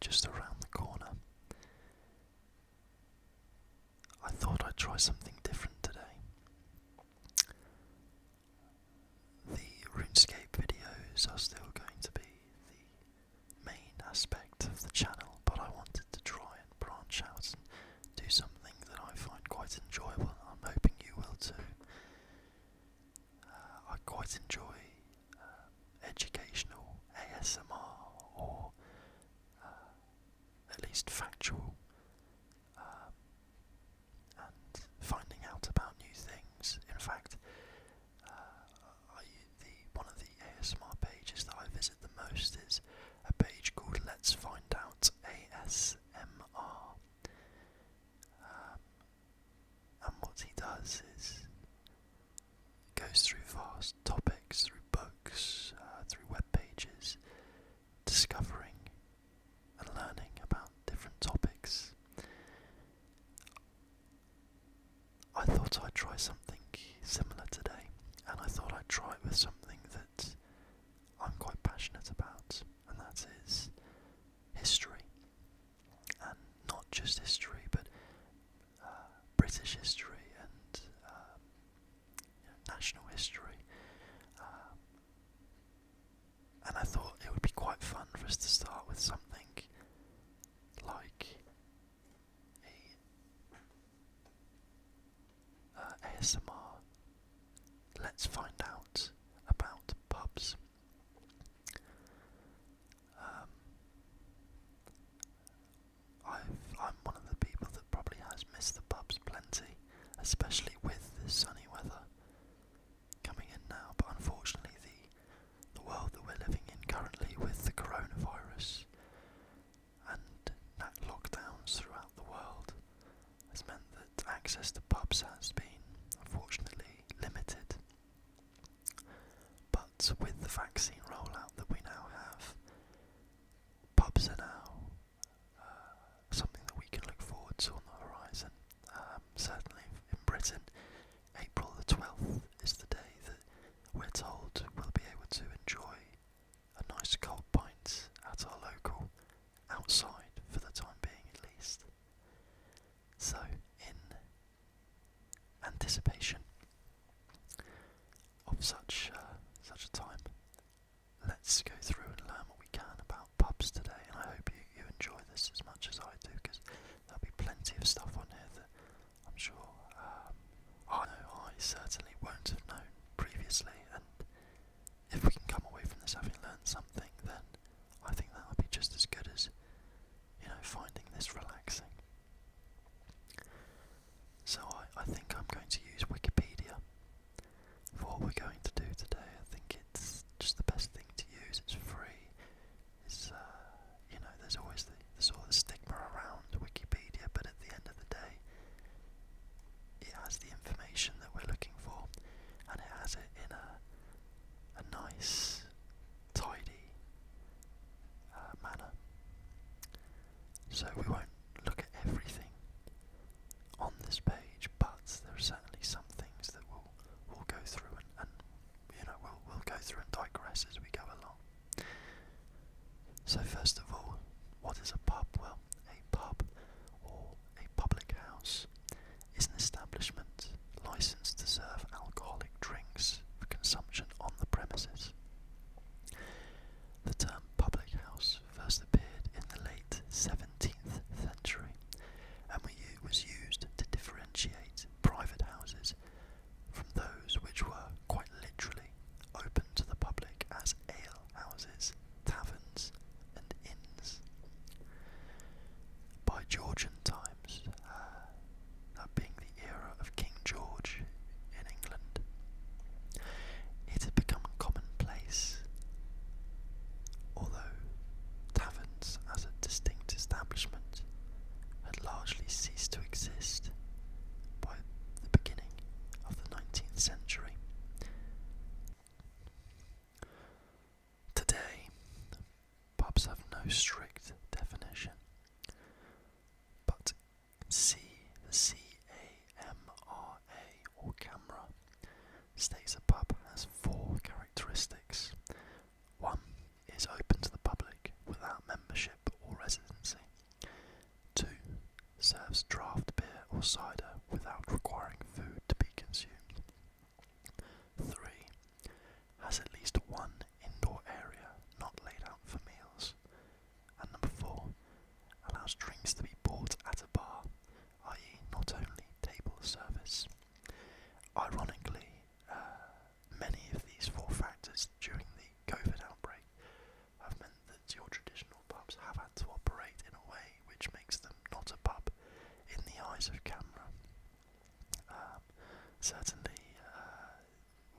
just around the corner. I thought I'd try something different today. The RuneScape videos are still going to be the main aspect of the channel, but I wanted to try and branch out and do something that I find quite enjoyable. I'm hoping you will too. I quite enjoy educational ASMR, or at least factual, and finding out about new things. In fact, one of the ASMR pages that I visit the most is a page called Let's Find Out ASMR. And what he does is goes through vast topics, through books, through web pages, discovering and learning about different topics. I thought I'd try something similar today, and I thought I'd try it with something that I'm quite passionate about, and that is history. And not just history, but British history and national history. And I thought it would be quite fun for us to start with something like a ASMR. Let's find out about pubs. I'm one of the people that probably has missed the pubs plenty, especially with this sunny weather coming in now. But unfortunately, the world that we're living in currently, with the coronavirus and lockdowns throughout the world, has meant that access to pubs has been, unfortunately, limited. But with the vaccine rollout that we now have, pubs are now something that we can look forward to on the horizon. Certainly in Britain, April the 12th is the day that we're told we'll be able to enjoy a nice cold pint at our local outside, for the time being at least. So, in anticipation of such a time, let's go through and learn what we can about pubs today, and I hope you enjoy this as much as I do, because there'll be plenty of stuff on here that I'm sure I know I certainly won't have known previously, and if we can come away from this having learned something, then I think that'll be just as good as, finding this relaxing. So I think I'm going to use Wikipedia for what we're going to do today. I think it's just the best thing to use. It's free. It's there's always the sort of stigma around Wikipedia, but at the end of the day, it has the information that we're looking for, and it has it in a nice, tidy manner. So we won't look at everything on this page, but there are certainly some things that we'll go through and we'll go through and digress as we go along. So first of all, what is a pub? Well, a pub, or a public house, is an establishment licensed to serve alcoholic drinks for consumption on the premises. The term public house first appeared in the late 17th century, and was used to differentiate private houses from those which were quite literally open to the public as ale houses, taverns, and inns. By Georgian times, that being the era of King George in England, it had become commonplace, although taverns as a distinct establishment had largely ceased to exist by the beginning of the 19th century. Today, pubs have no strict definition, but the CAMRA, or camera, states a pub has 4 characteristics. 1 is open to the public without membership or residence. cider without requiring food to be consumed. 3. Has at least one indoor area not laid out for meals. And number 4. Allows drinks to be bought at a bar, i.e. not only table service. Ironically, many of these 4 factors during the COVID outbreak have meant that your traditional pubs have had to operate in a way which makes them not a pub in the eyes of camera. Certainly,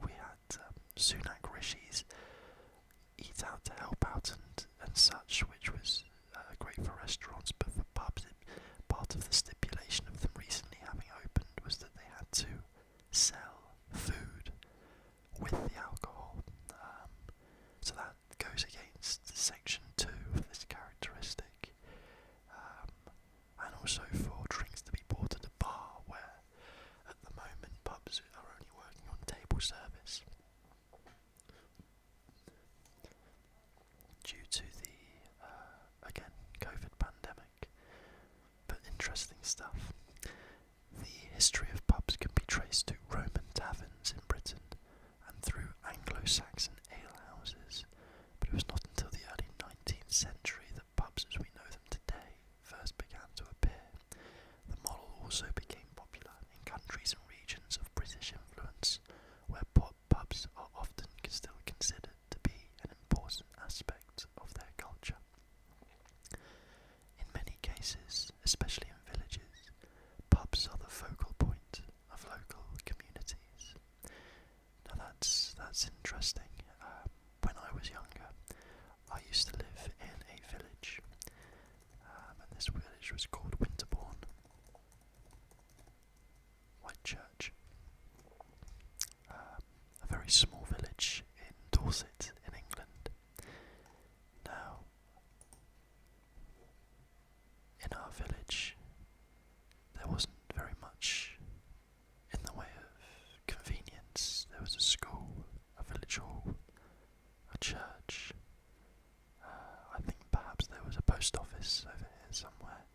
we had Sunak Rishi's Eat Out to Help Out and such, which was great for restaurants, but for pubs, part of the stipulation of them recently having opened was that they had to sell food with the alcohol. So that goes against section 2 of this characteristic. And also for drinks to be bought at a bar, where at the moment pubs are only working on table service due to the again COVID pandemic. But interesting stuff. The history of pubs can be traced to Roman taverns in Britain and through Anglo-Saxon alehouses, but it was not until the early 19th century that pubs as we know them today first began to appear. The model also became popular in countries and regions of British influence, where pubs are often still considered to be an important aspect of their culture. In many cases, especially in villages, pubs are the focal point of local communities. Now that's interesting. When I was younger, I used to live in a village, and this village was called Winterbourne, Whitechurch. A very small village in Dorset in England. Now, in our village, there wasn't very much in the way of convenience. There was a school, a village hall, a church. I think perhaps there was a post office over here somewhere.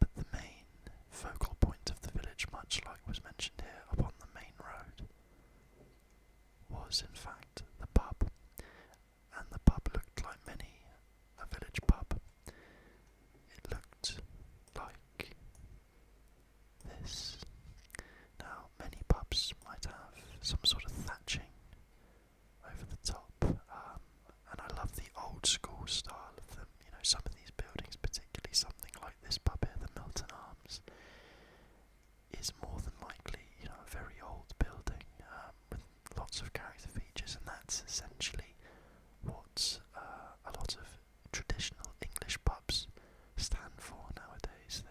But the main focal point of the village, much like was mentioned here upon the main road, was in fact the pub. And the pub looked like many a village pub. It looked like this. Now, many pubs might have some sort of thatching over the top, and I love the old school style of them. You know, some of these buildings, particularly something like this pub here, the Milton Arms, is more than likely, you know, a very old building with lots of character features, and that's essentially what a lot of traditional English pubs stand for nowadays.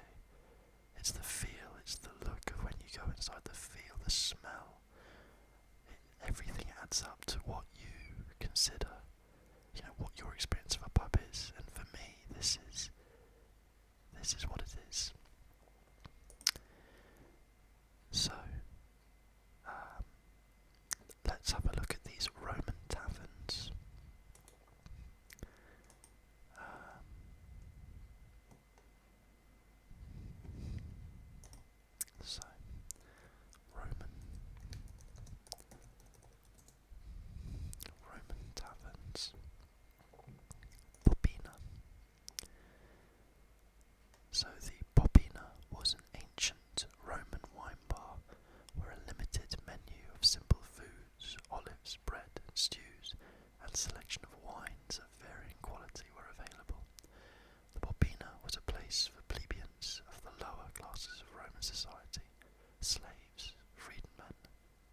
It's the feel, it's the look of when you go inside, the feel, the smell. Everything adds up to what you consider, you know, what your experience of a pub is. And for me, this is what it is. So, let's have a look at these Roman taverns. So, Roman taverns. Popina. So the Popina was an ancient Roman wine bar where a limited menu of simple foods, olives, bread, and stews, and selection of wines of varying quality were available. The Popina was a place for plebeians of the lower classes of Roman society, slaves, freedmen,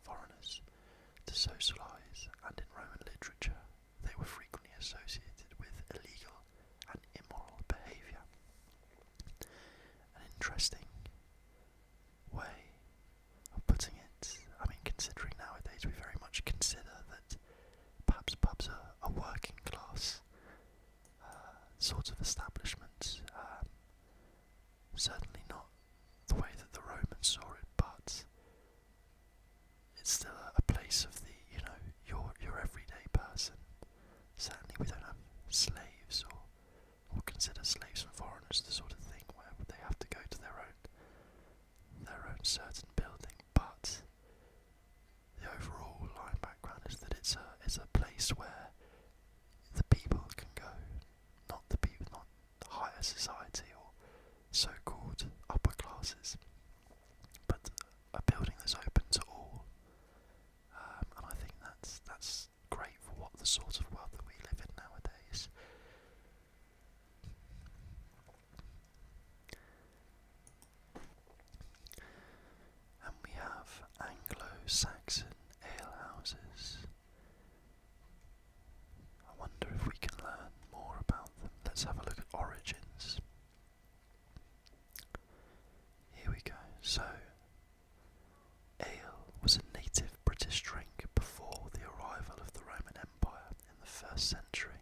foreigners, to socialise, and in Roman literature they were frequently associated with illegal and immoral behaviour. An interesting way of putting it. I mean, considering nowadays we very much consider that perhaps pubs are a working class sort of establishment. Certainly not the way that the Romans saw it, but it's still a place of the, you know, your everyday person. Certainly we don't have slaves or consider slaves and foreigners the sort of thing where they have to go to their own society or so-called upper classes, but a building that's open to all. And I think that's great for what the sort of world that we live in nowadays. And we have Anglo-Saxon alehouses. I wonder if we can learn more about them. Let's have a look at origins. Here we go. So, ale was a native British drink before the arrival of the Roman Empire in the 1st century,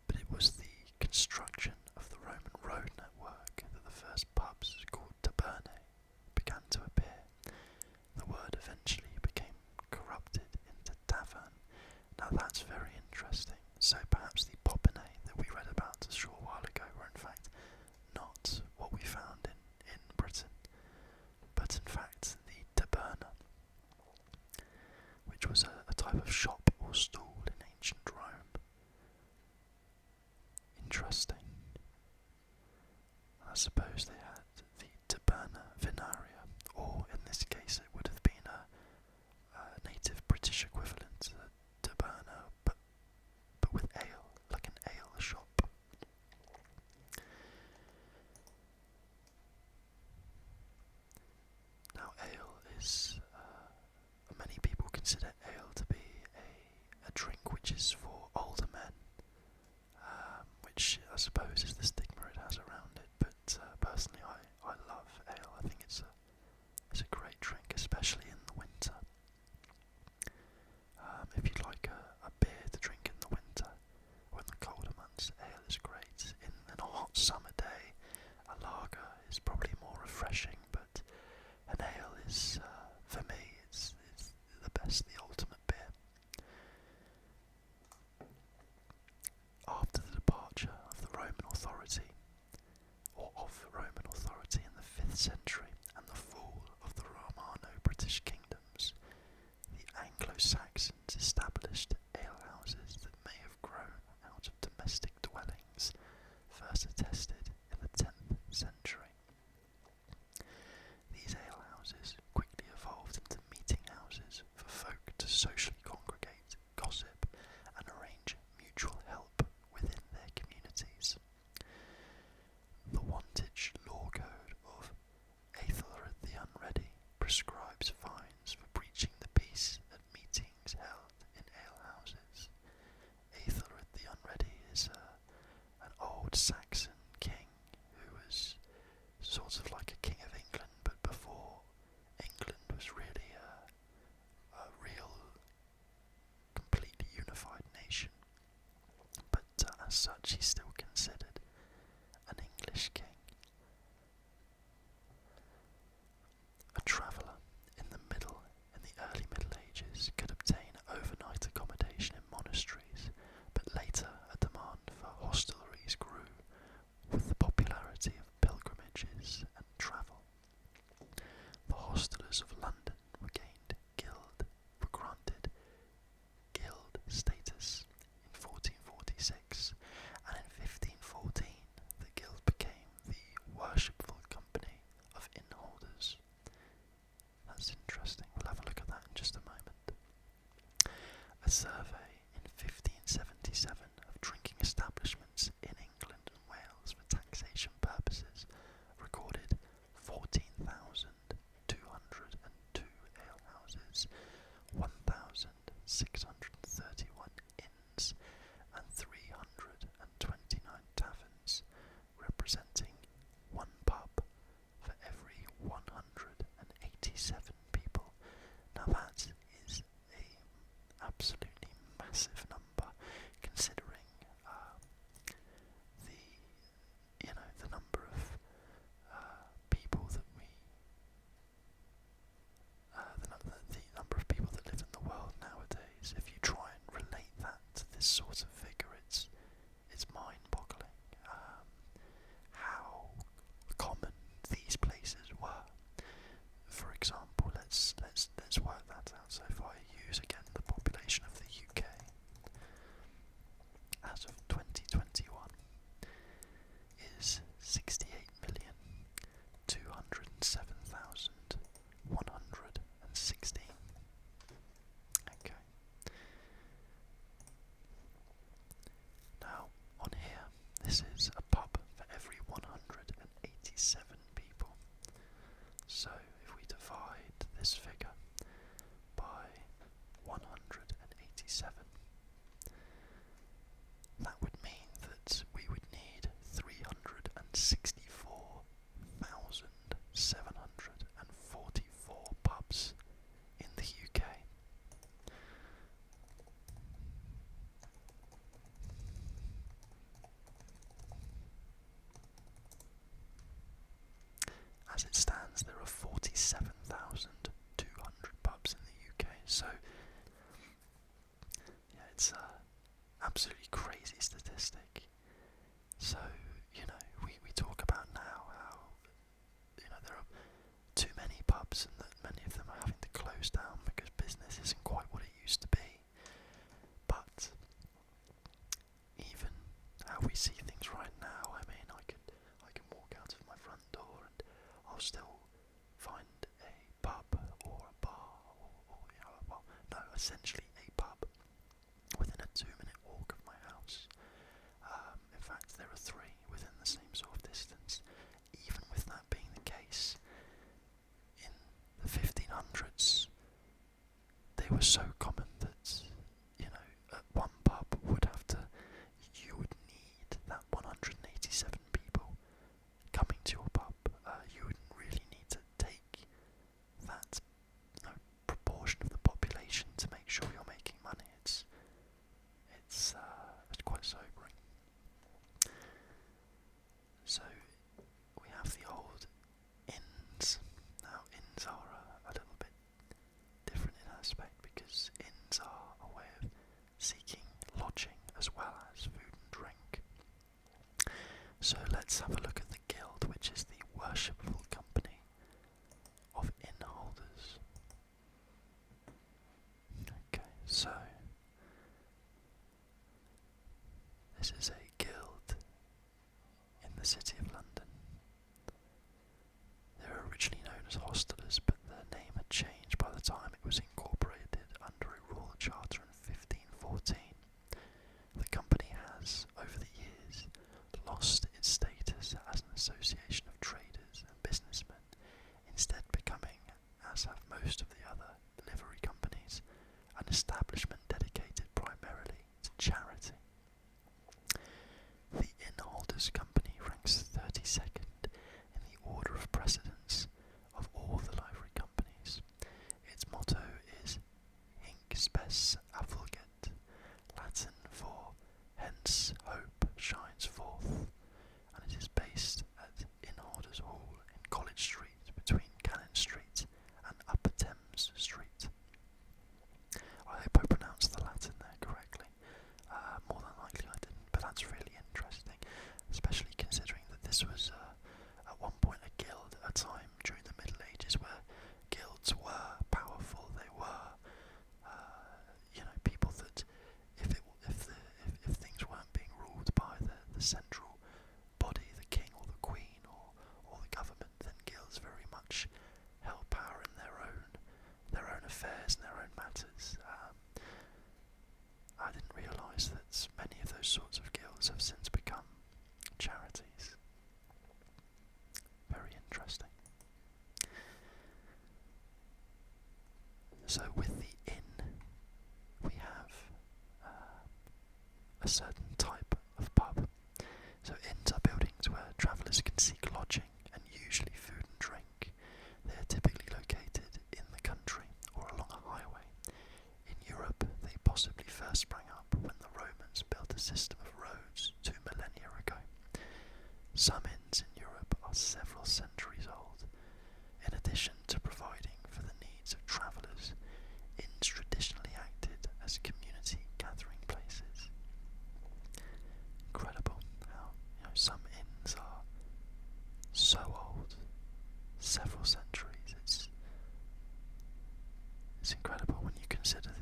but it was the construction of the Roman road network that the first pubs, called tabernae, began to appear. The word eventually became corrupted into tavern. Now that's very interesting. So perhaps the popinae that we read about a short while ago were in fact not what we found in Britain, but in fact the taberna, which was a type of shop or stall in ancient Rome. Interesting. I suppose they had the taberna vinaria, or in this case it would have been a native British equivalent to taberna, but with ale, like an ale shop. Now ale is, many people consider ale to be a drink which is for older men, which I suppose is the stigma it has around it, but personally I love ale. I think it's a great drink, especially in the winter. If you'd like a beer to drink in the winter or in the colder months, ale is great. In a hot summer day, a lager is probably more refreshing, but an ale is, for me, it's the best, the ultimate beer. After the departure of the Roman authority, in the 5th century, and the fall of the Romano-British kingdoms, the Anglo-Saxons established alehouses that may have grown out of domestic dwellings, first attested in the 10th century. These alehouses quickly evolved into meeting houses for folk to socially congregate, gossip, and arrange mutual help within their communities. The Wantage Law Code of Aethelred the Unready prescribes fines for breaching the peace at meetings held in alehouses. Aethelred the Unready is an old Saxon king who was sort of like a king of England, but before England was really a real, completely unified nation. But as such, he's still considered an English king. A traveller in the early Middle Ages could obtain overnight accommodation in monasteries, but later a demand for hostelries grew with the popularity of pilgrimages and travel. The hostelers of London were granted guild status in 1446, and in 1514 the guild became the Worshipful Company of Innholders. That's interesting. We'll have a look at that in just a moment. A survey in 1577 of drinking establishments in England and Wales for taxation purposes recorded 14,202 as it stands, there are 47,200 pubs in the UK. So, yeah, it's a absolutely crazy statistic. So, we talk about now how, there are too many pubs and that many of them are having to close down because business isn't quite what it used to be. But even how we see things right now, I mean, I can walk out of my front door and I'll still find a pub or a bar essentially a pub within a 2-minute walk of my house. In fact, there are 3 within the same sort of distance. Even with that being the case, in the 1500s, they were so common that, at one pub you would need that 187 people coming to your pub. You wouldn't really need to take that proportion of the population to make sure you're making money. It's quite sobering. So we have the old inns. Now inns are a little bit different in aspect because inns are a way of seeking lodging as well as food and drink. So let's have a look at the guild, which is the worshipful company of inn holders. Okay, so this is a guild in the City of London. They were originally known as hostelers, but their name had changed by the time it was incorporated under a royal charter in 1514. The company has, over the years, lost its status as an association of traders and businessmen, instead becoming, as have most of the other livery companies, an establishment dedicated primarily to charity. The Innholders Company ranks 32nd in the order of precedence of all the livery companies. Its motto is Hinc spes affulget, Latin for hence hope shines forth, and it is based at Innholders Hall in College Street between Cannon Street and Upper Thames Street. I hope I pronounced the Latin there correctly. More than likely I didn't, but that's really interesting, especially considering that this was at one point a guild at a time during the Middle Ages where guilds were powerful. They were, people that if things weren't being ruled by the central body, the king or the queen or the government, then guilds very much held power in their own affairs and their own matters. I didn't realise that many of those sorts of guilds have since become charities. Very interesting. So with the inn, we have a certain type of pub. So inns are buildings where travellers can seek lodging and usually food and drink. They are typically located in the country or along a highway. In Europe, they possibly first sprang up when the Romans built a system of roads 2 millennia ago. Some inns in Europe are several centuries old. In addition to providing for the needs of travellers, inns traditionally acted as community gathering places. Incredible how some inns are so old, several centuries. It's incredible when you consider that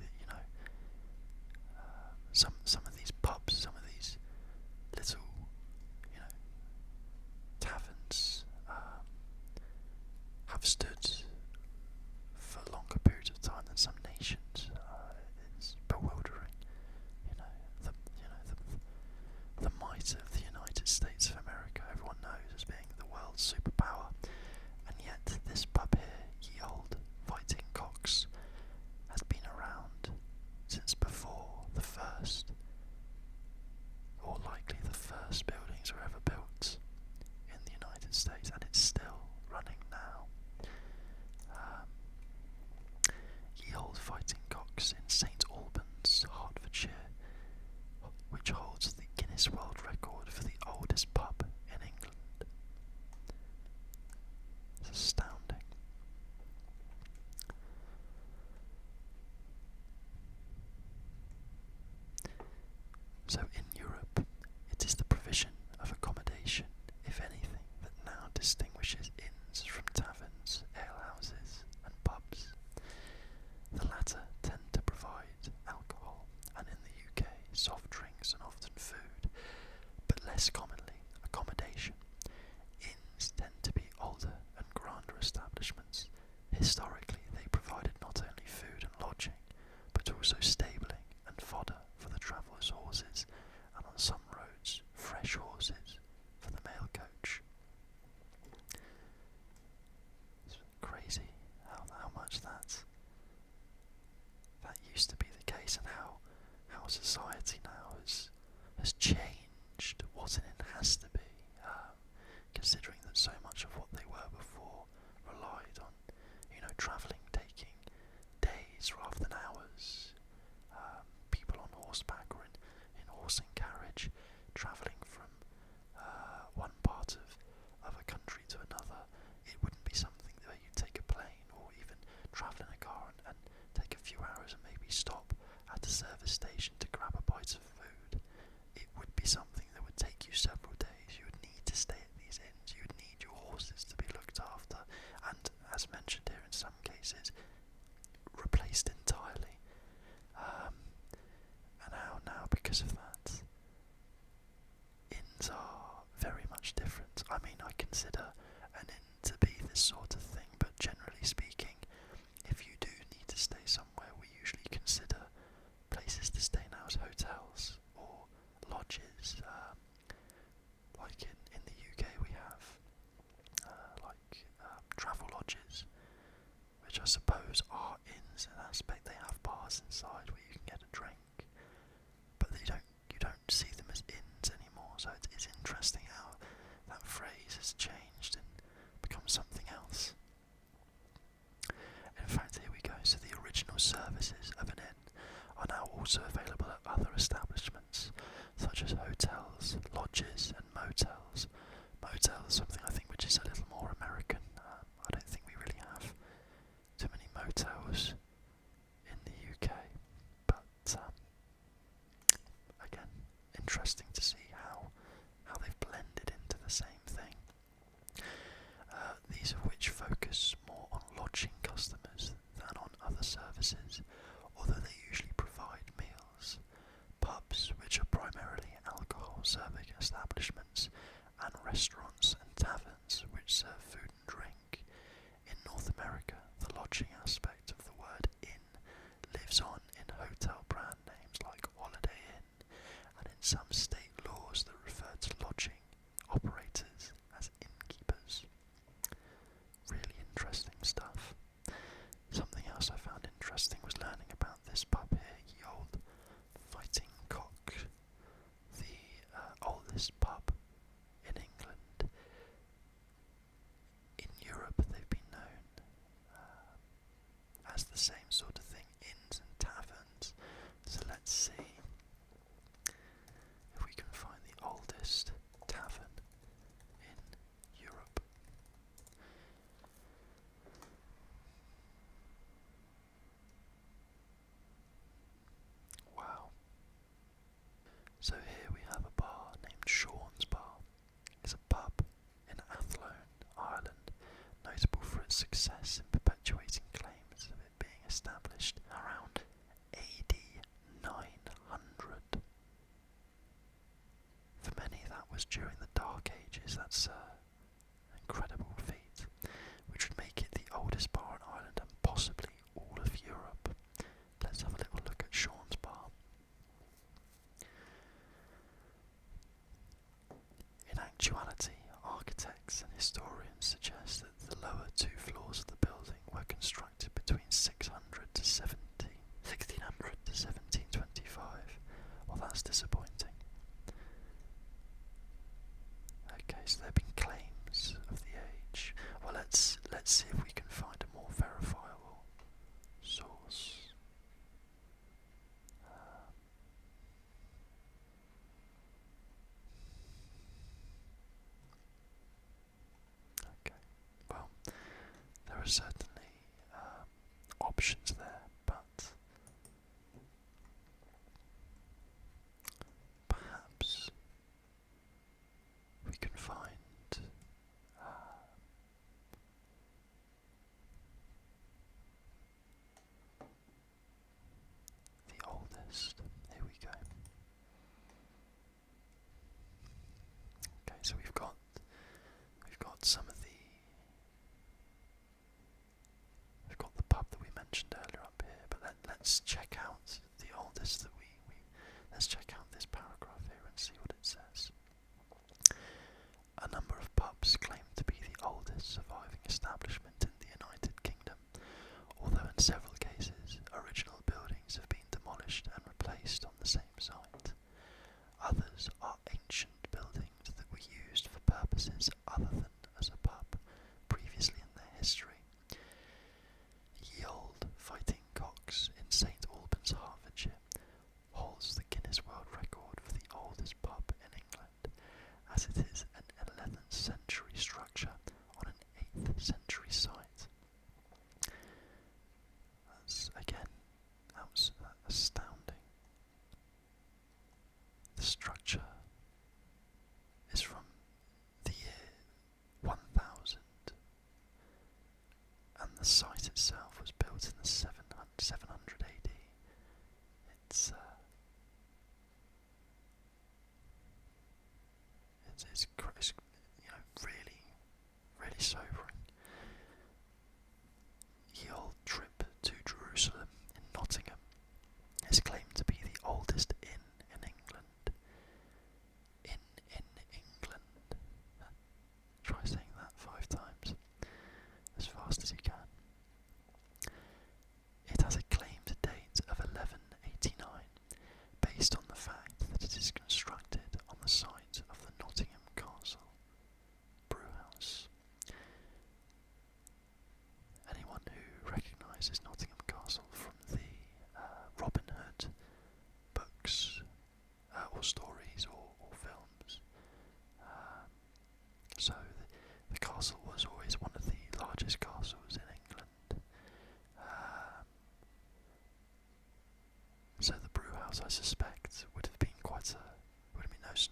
some of these pubs, some of these little taverns have stood for longer periods of time than some nations. It's bewildering. The might of the United States of America, everyone knows as being the world's superpower, and yet this pub here, Ye Olde Fighting Cocks, has been around since before the first, or likely the first buildings were ever built in the United States, and it's still running now. Ye Olde Fighting Cocks in St Albans, Hertfordshire, which holds the Guinness World Record for the oldest pub in England. It's a less commonly, accommodation. Inns tend to be older and grander establishments. Historically, they provided not only food and lodging, but also stabling and fodder for the travellers' horses, and on some roads, fresh horses for the mail coach. It's crazy how much that used to be the case, and how society now has changed, what it has to be, considering that so much of what they were before relied on, travelling taking days rather than hours. People on horseback or in horse and carriage, travelling from one part of a country to another. It wouldn't be something where you take a plane or even travel in a car and take a few hours and maybe stop at a service station to grab a bite of food. It would be something that would take you several days. You would need to stay at these inns. You would need your horses to be looked after, and as mentioned here, in some cases, replaced entirely. And how now, because of that, inns are very much different. I mean, I consider an inn to be this sort of thing, but generally speaking, if you do need to stay somewhere, we usually consider places to stay now as hotels or lodges. Like in the UK, we have travel lodges, which I suppose are inns in an aspect. They have bars inside where you can get a drink, but you don't see them as inns anymore. So it's interesting how that phrase has changed and become something else. In fact, here we go. So the original services of an inn are now also available at other establishments, such as hotels, lodges, and motels. Motel is something I think which is a little more American. I don't think we really have too many motels in the UK, but again, interesting to see how they've blended into the same thing. These of which focus more on lodging customers than on other services, although they usually provide meals. Pubs, which are primarily alcohol-serving establishments, and restaurants and taverns, which serve food and drink. In North America, the lodging aspect of the word inn lives on in hotel brand names like Holiday Inn, and in some state laws that refer to lodging operators as innkeepers. Really interesting stuff. Something else I found interesting was learning about this pub here, Ye Old Fighting Cock, the oldest pub in England. In Europe, they've been known as the same sort of thing, inns and taverns. So let's see if we can find the oldest tavern in Europe. Wow. So here we have a bar named Sean's Bar. It's a pub in Athlone, Ireland, notable for its success in perpetuating claims of it being established around AD 900. For many, that was during the Dark Ages. That's an incredible feat, which would make it the oldest bar in Ireland and possibly all of Europe. Let's have a little look at Sean's Bar. In actuality, architects and historians suggest that the lower two floors of the building were constructed between 1600 to 1725. Well, that's disappointing. Okay, so there have been claims of the age. Well, let's see if we can find a more verifiable source. Okay, well, there are certainly options there, but perhaps we can find the oldest. Here we go. let's check out the oldest that let's check out this paragraph here and see what it says. A number of pubs claim to be the oldest surviving establishment in the United Kingdom, although in several cases original buildings have been demolished and replaced on the same site. Others are ancient buildings that were used for purposes other than as a pub previously in their history. Ye Olde Fighting Cocks in St Albans, Hertfordshire, holds the Guinness World Record for the oldest pub in England, as it is an 11th century structure on an 8th century site. That's astounding. The structure is from the year 1000, and the site itself was built in the 700 AD. It's really, really sobering. The old trip to Jerusalem in Nottingham is claimed to be the oldest inn in England. In England. Try saying that 5 times as fast as you can. It has a claimed date of 1189, based on the fact that it is constructed on the site of the Nottingham Castle brewhouse. Anyone who recognises Nottingham Castle from the Robin Hood books or stories or films. So the castle was always one of the largest castles in England. So the brewhouse, I suspect, would have been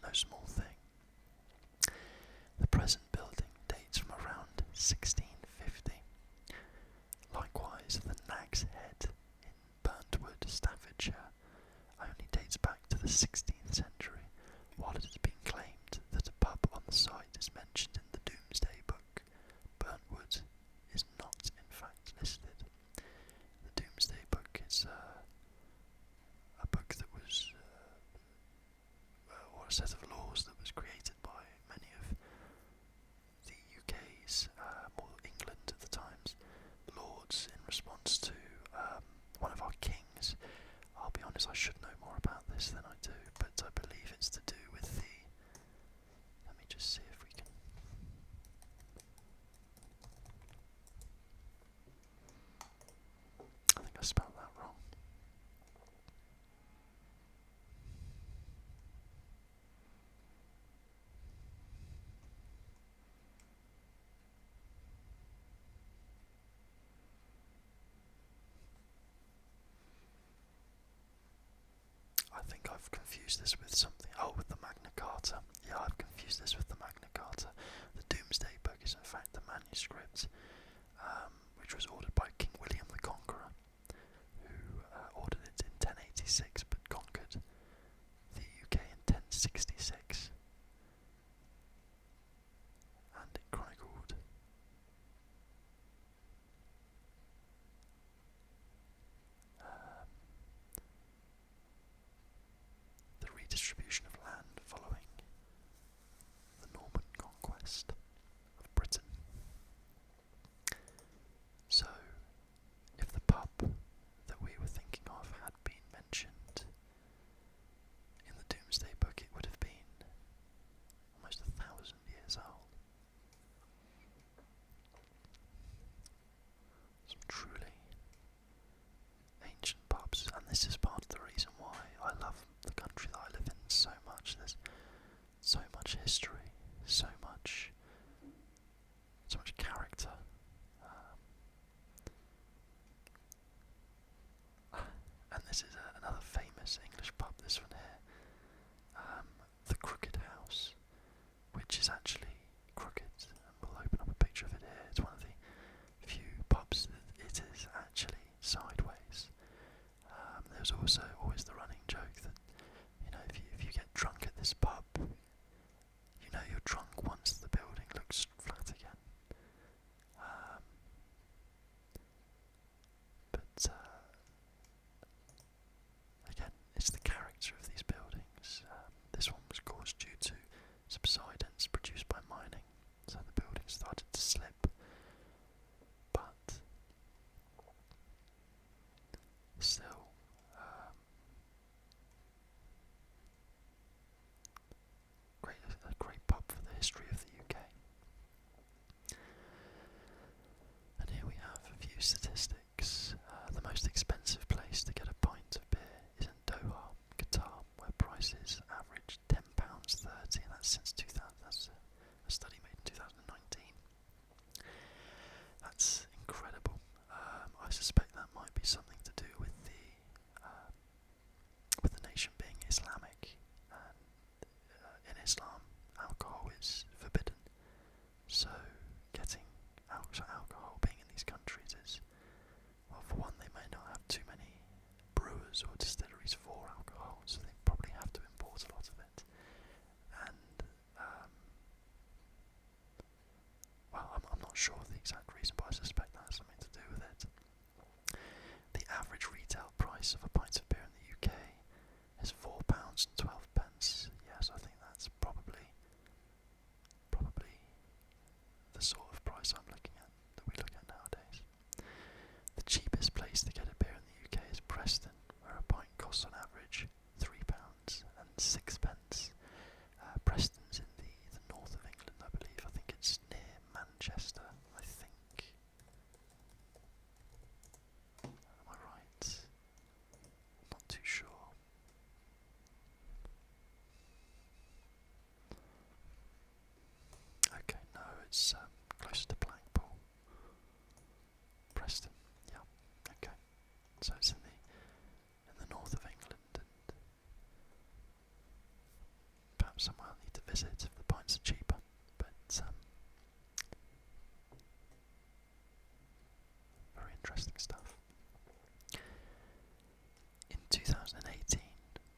no small thing. The present building dates from around 1650. Likewise, the Nag's Head in Burntwood, Staffordshire, only dates back to the 16th century, while it has been claimed that a pub on the site is mentioned in the Domesday Book. Burntwood is not, in fact, listed. The Domesday Book is a book that was, or a set of laws that was created by many of the UK's, or England at the times, lords in response to one of our kings. I'll be honest, I should know more about this than I do, but I believe it's to do with the... Let me just see if we can... I think I spelled that wrong. I think I've confused this with something. Oh, with the Magna Carta. Yeah, I've confused this with the Magna Carta. The Domesday Book is in fact the manuscript, which was ordered by King William the Conqueror, who ordered it in 1086 but conquered the UK in 1066. And it chronicled the redistribution of land following the Norman conquest of Britain. So, if the pub that we were thinking of had been mentioned in the Domesday Book, it would have been almost 1,000 years old. Some truly ancient pubs, and this is part of the reason why I love the country that I live in so much. There's so much history, so much character. And this is another famous English pub, this one here, the Crooked House, which is actually crooked, and we'll open up a picture of it here. It's one of the few pubs that it is actually sideways. There's also always the running joke that, if you get drunk at this pub, subsidence produced by mining, so the building started to slip. But still, a great pub for the history of the UK. And here we have a few statistics. The most expensive place to get a pint of beer is in Doha, Qatar, where prices average £10.30, and that's since 2000. That's a study made in 2019. That's incredible. I suspect that might be something to do with the nation being Islamic, and in Islam, alcohol is forbidden. So getting alcohol being in these countries is, well, for one, they may not have too many brewers or distilleries for alcohol, so they probably have to import a lot of it. And well, I'm not sure of the exact reason, but I suspect that has something to do with it. The average retail price of a pint of beer in the UK is £4.12. Yes, I think that's probably the sort of price I'm looking at, that we look at nowadays. The cheapest place to get a beer in the UK is Preston, where a pint costs on average £3.06. Preston's in the north of England, I believe. I think it's near Manchester, I think. Am I right? Not too sure. Okay, no, it's close to Blackpool. Preston, yeah, okay. So it's in the north of England, and perhaps somewhere I'll need to visit if the pints are cheaper. But very interesting stuff. In 2018,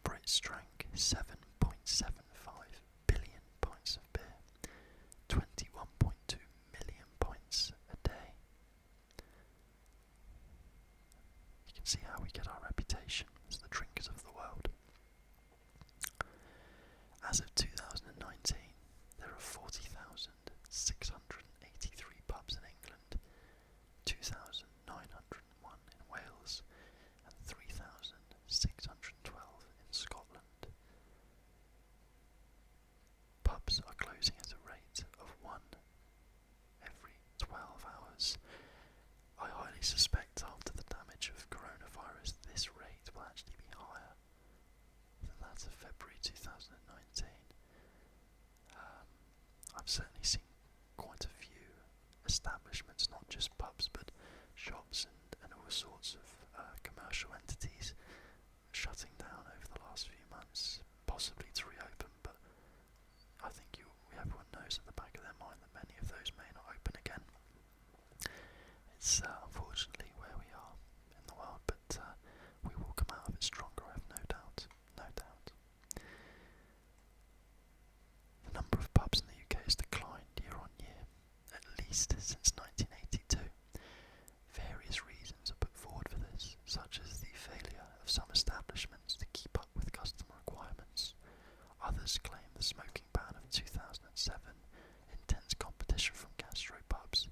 Brits drank 7.75 billion pints of beer, 21.2 million pints a day. You can see how we get our reputation as the drinkers of the world. As of 2019, there are 40,683 pubs in England, 2,901 in Wales, and 3,612 in Scotland. Pubs are closing at a rate of 1 every 12 hours. I highly suspect after the damage of coronavirus, this rate will actually be higher than that of February 2019. I've certainly seen quite a few establishments, not just pubs, but shops and all sorts of commercial entities shutting down over the last few months, possibly to reopen, but I think everyone knows at the back of their mind that many of those may not open again. It's unfortunately where we are in the world, but we will come out of it stronger, I have no doubt. The number of pubs in the UK has declined year on year, at least since 1982. Various reasons are put forward for this, such as the failure of some establishments to keep up with customer requirements. Others claim the smoking ban of 2007, intense competition from gastropubs,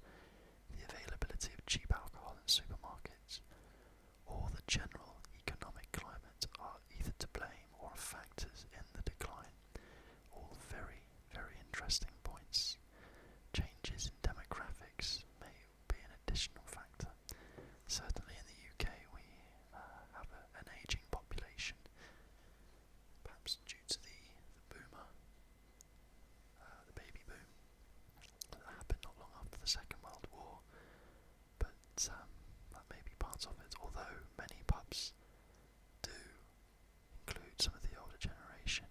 the availability of cheap alcohol in supermarkets, or the general economic climate are either to blame or factors in the decline. All very, very interesting points. Changes in demographics may be an additional factor. Certainly in the UK we have an ageing population, perhaps due to the baby boom that happened not long after the Second World War, but that may be part of it, although many pubs do include some of the older generation.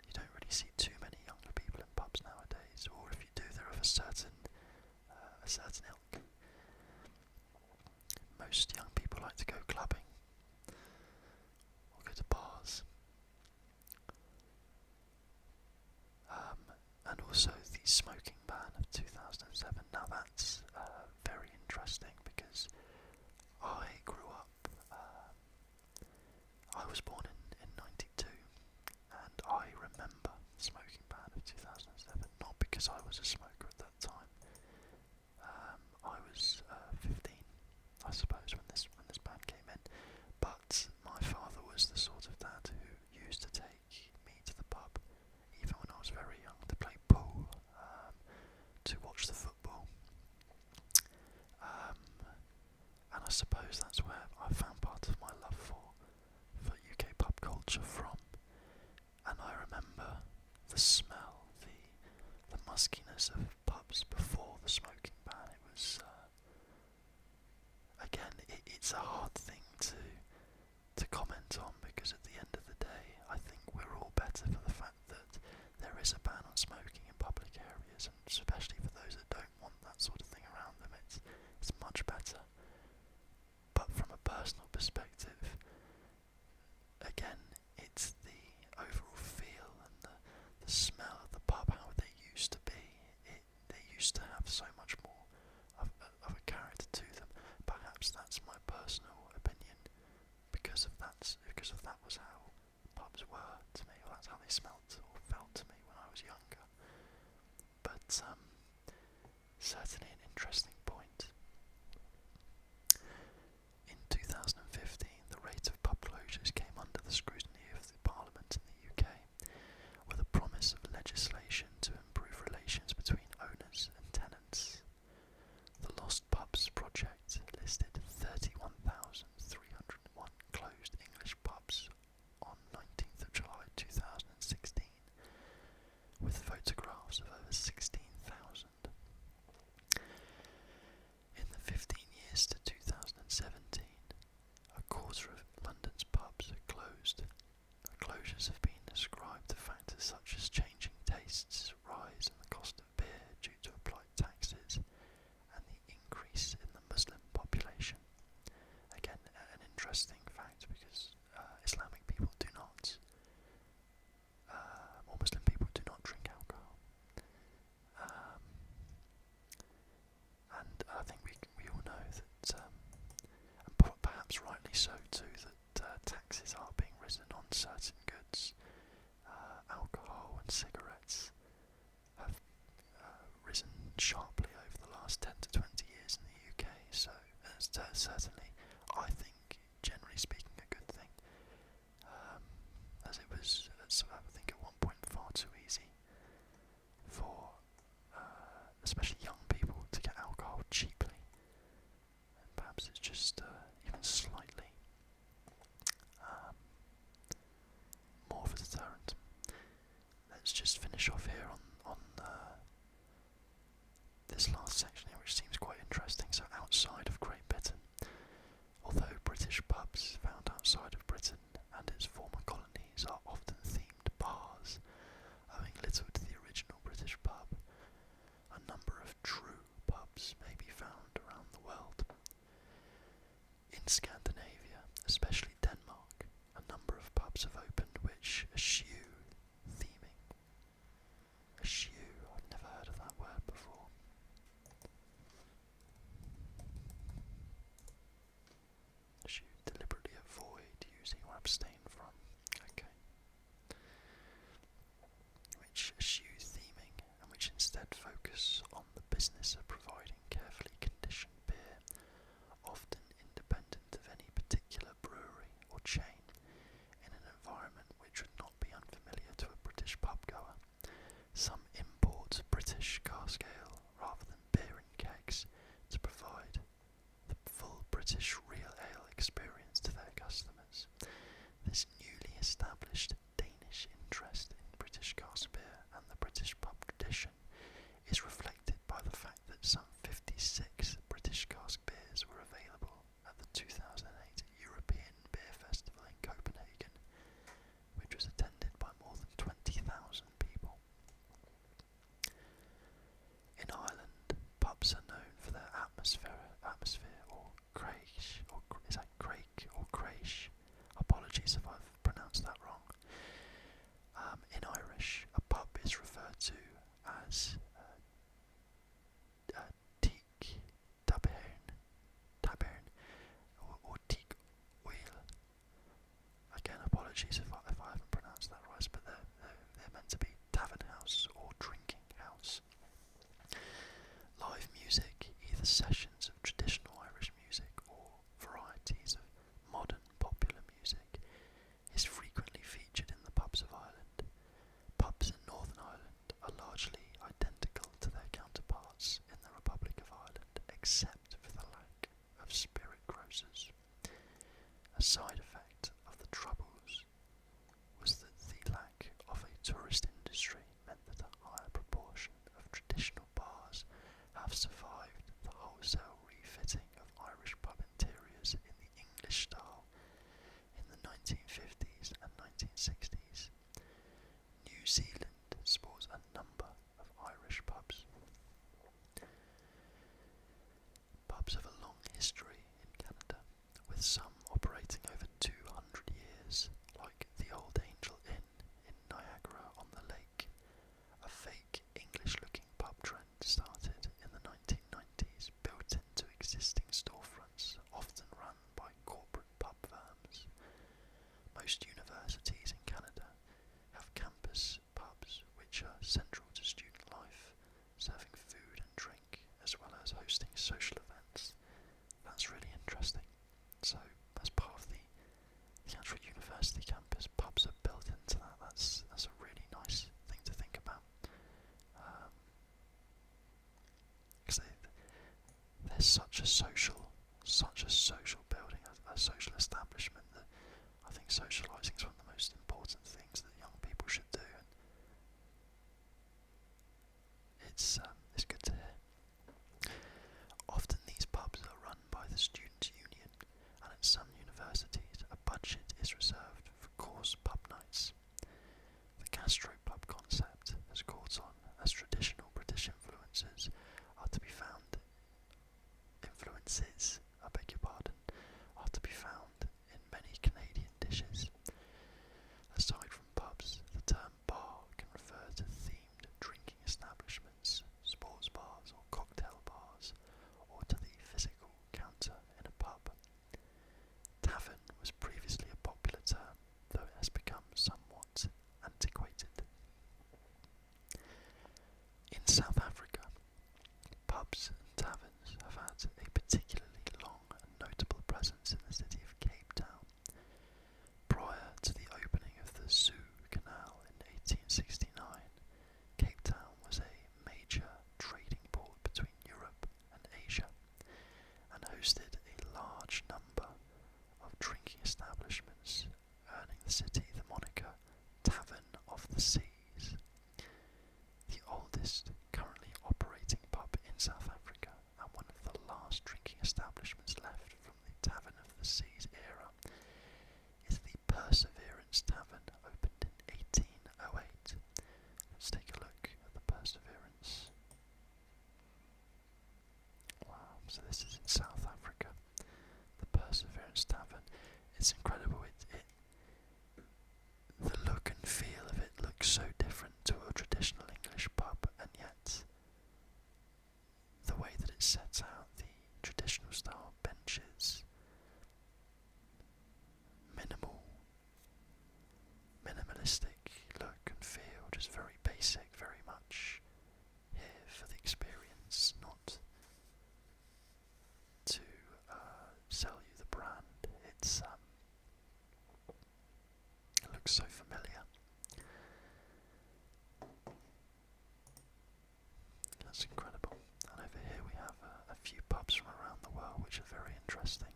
You don't really see too many younger people in pubs nowadays, or if you do, they're of a certain ilk. Most young people like to go clubbing or go to bars. And also the smoking ban of 2007. Now that's very interesting because I grew up, I was born in 92, because I was a smoker at that time. I was 15, I suppose, when this band came in. But my father was the sort of dad who used to take me to the pub, even when I was very young, to play pool, to watch the football. And I suppose that's where I found part of my love for UK pub culture from. And I remember the smell, the muskiness of pubs before the smoking ban. It was, again, it's a hard thing to comment on, because at the end of the day, I think we're all better for the fact that there is a ban on smoking in public areas, and especially for those that don't want that sort of thing around them, it's much better. But from a personal perspective, again, it's the overall feel and the smell of the pub, how they used to be. They used to have so much more of a character to them. Perhaps that's my personal opinion, because that was how pubs were to me, or that's how they smelt or felt to me when I was younger. But certainly an interesting point. In 2015, the rate of pub closures came under the scrutiny of the Parliament in the UK, with a promise of legislation to improve relations between owners and tenants. The Lost Pubs project listed 31,301 closed English pubs on 19th of July 2016, with photographs of over 16,000. In the 15 years to 2017, a quarter of London's pubs are closed. Closures have been ascribed to factors such as changing tastes, rise in the cost of beer due to applied taxes, and the increase in the Muslim population. Again, an interesting fact, because Islamic people do not, or Muslim people do not drink alcohol. And I think we all know that, and perhaps rightly so too, that taxes are being risen on certain goods. Alcohol and cigarettes have risen sharply over the last 10 to 20 years in the UK, so that's certainly, I think, generally speaking, a good thing, as it was, I think, at one point far too easy for especially young people to get alcohol cheaply, and perhaps it's just even slightly more of a deterrent. Let's just finish off here on this last section here, which seems quite interesting. So, outside of Great Britain, although British pubs found outside of Britain and its former colonies are often themed bars, owing little to the original British pub, a number of true pubs may be found around the world. In Scandinavia, especially Denmark, a number of pubs have opened which eschew theming. Eschew, I've never heard of that word before. Eschew, deliberately avoid using or abstain from. Okay. Which eschew theming, and which instead focus on the business of providing carefully conditioned beer, often independent of any particular brewery or chain, in an environment which would not be unfamiliar to a British pub goer. Some import British cask ale rather than beer in kegs to provide the full British real ale experience to their customers. This newly established Danish interest in British cask beer and the British pub tradition is reflected by the fact that some 56 British cask beers were available at the 2008 European Beer Festival in Copenhagen, which was attended by more than 20,000 people. In Ireland, pubs are known for their atmosphere or craish, or is that craic or craish? Apologies if I've pronounced that wrong. sessions of traditional Irish music or varieties of modern popular music is frequently featured in the pubs of Ireland. Pubs in Northern Ireland are largely identical to their counterparts in the Republic of Ireland, except for the lack of spirit grocers. A side effect of the Troubles was that the lack of a tourist industry meant that a higher proportion of traditional bars have survived the wholesale refitting of Irish pub interiors in the English style in the 1950s and 1960s. New Zealand sports a number of Irish pubs. Pubs have a long history in Canada, with some operating over 200 years, like the Old Angel Inn in Niagara-on-the-Lake. A fake English-looking pub trend started in the 1990s, built into existing storefronts, often run by corporate pub firms. Most universities in Canada have campus pubs which are central to student life, serving food and drink, as well as hosting social events. That's really interesting. So, as part of the actual university campus, pubs are built into that. That's a really nice thing to think about. Because they're such a social building, a social establishment, that I think socialising is one of the most important things that young people should do. And it's good to hear. Often these pubs are run by the Students' Union, and at some universities a budget is reserved for course pub nights. The gastropub concept has caught on as traditional British influences are to be found in many Canadian dishes. Aside from pubs, the term bar can refer to themed drinking establishments, sports bars or cocktail bars, or to the physical counter in a pub. Tavern was previously a popular term, though it has become somewhat antiquated. In South Africa, pubs and taverns have had a particularly long and notable presence in the city of Cape Town. Prior to the opening of the Suez Canal in 1869, Cape Town was a major trading port between Europe and Asia, and hosted a large number of drinking establishments, earning the city the moniker Tavern of the Seas. The oldest currently operating pub in South Africa, and one of the last drinking establishments left from the Tavern of the Seas era, is the Perseverance Tavern, opened in 1808. Let's take a look at the Perseverance. Wow, so this is in South Africa. The Perseverance Tavern. It's incredible. The look and feel of it looks so different to a traditional English pub, and yet the way that it sets out the traditional style benches, minimalistic look and feel, just very basic, very much here for the experience, not to sell you the brand. It looks so familiar. That's incredible. And over here we have a few pubs from around the world which are very interesting.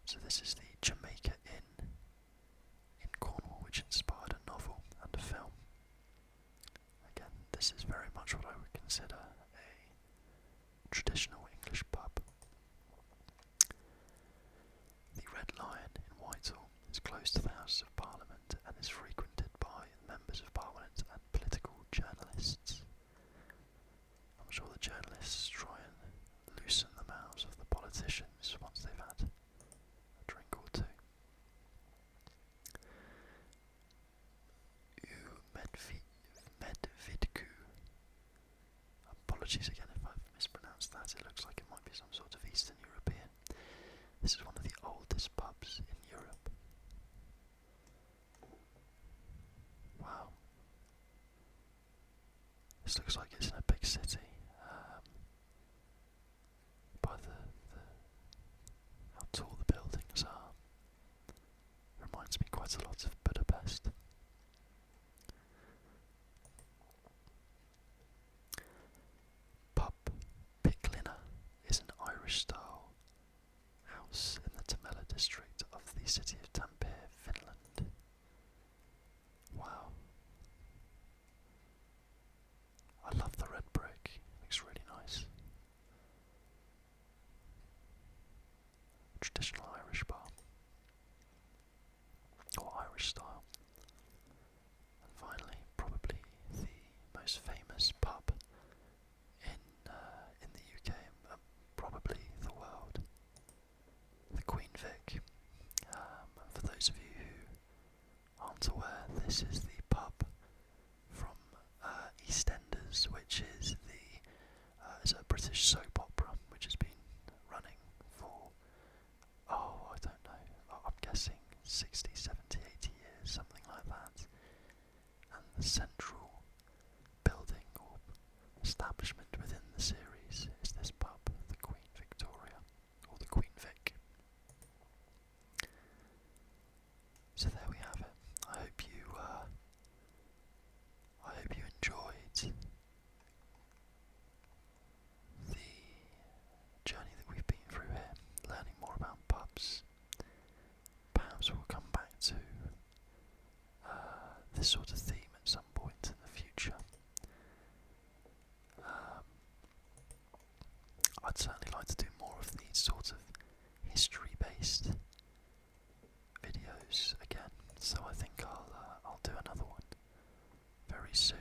So this is the Jamaica Inn in Cornwall, which inspired a novel and a film. Again, this is very much what I would consider a traditional English pub. The Red Lion in Whitehall is close to the House of Parliament and is frequented by members of Parliament and political journalists. I'm sure the journalists try and loosen the mouths of the politicians once they've had a drink or two. Medvedku. Apologies again if I've mispronounced that. It looks like it might be some sort of Eastern European. This is one of the oldest pubs in Europe. Wow. This looks like it's in a big city. this is the pub from EastEnders, which is is a British soap opera which has been running for, I don't know, I'm guessing 60, 70, 80 years, something like that. And the central building or establishment within the series is this pub, the Queen Victoria, or the Queen Vic. So there we have it. I hope you enjoyed the journey that we've been through here, learning more about pubs. Perhaps we'll come back to this sort of theme at some point in the future. I'd certainly like to do more of these sort of history-based videos again, so I think I'll do another one very soon.